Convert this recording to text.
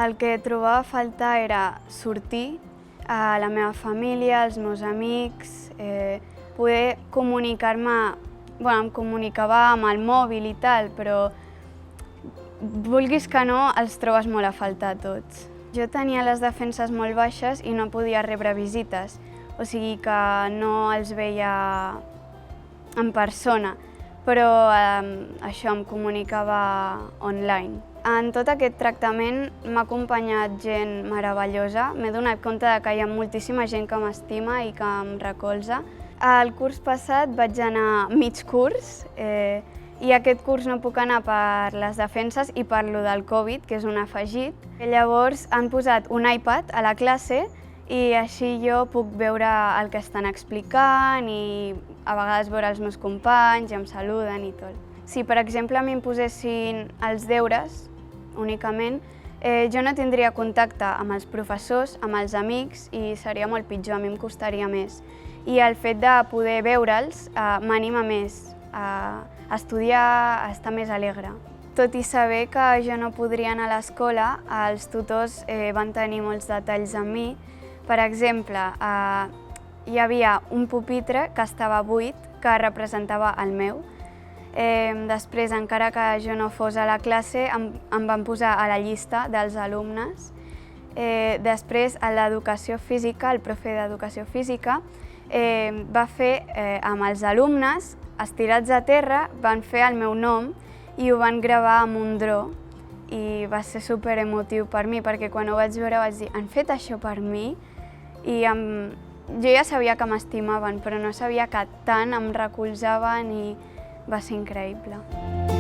El que trobava a faltar era sortir a la meva família, als meus amics, poder comunicar-me. Em comunicava amb el mòbil i tal, però vulguis que no, els trobes molt a faltar tots. Jo tenia les defenses molt baixes i no podia rebre visites, o sigui que no els veia en persona, però això em comunicava online. En tot aquest tractament m'ha acompanyat gent meravellosa. M'he donat compte que hi ha moltíssima gent que m'estima i que em recolza. El curs passat vaig anar mig curs i aquest curs no puc anar per les defenses i per lo del Covid, que és un afegit. Llavors han posat un iPad a la classe i així jo puc veure el que estan explicant i a vegades veure els meus companys i em saluden i tot. Si per exemple a mi em posessin els deures únicament, jo no tindria contacte amb els professors, amb els amics i seria molt pitjor, a mi em costaria més. I el fet de poder veure'ls m'anima més a estudiar, a estar més alegre. Tot i saber que jo no podria anar a l'escola, els tutors van tenir molts detalls amb mi. Per exemple, hi havia un pupitre que estava buit, que representava el meu. Després, encara que jo no fos a la classe, em van posar a la llista dels alumnes. Després, a l'educació física, el profe d'educació física, va fer amb els alumnes, estirats a terra, van fer el meu nom i ho van gravar amb un dro. I va ser superemotiu per mi, perquè quan ho vaig veure vaig dir «Han fet això per mi?» I jo ja sabia que m'estimaven, però no sabia que tant em recolzaven i va ser increïble.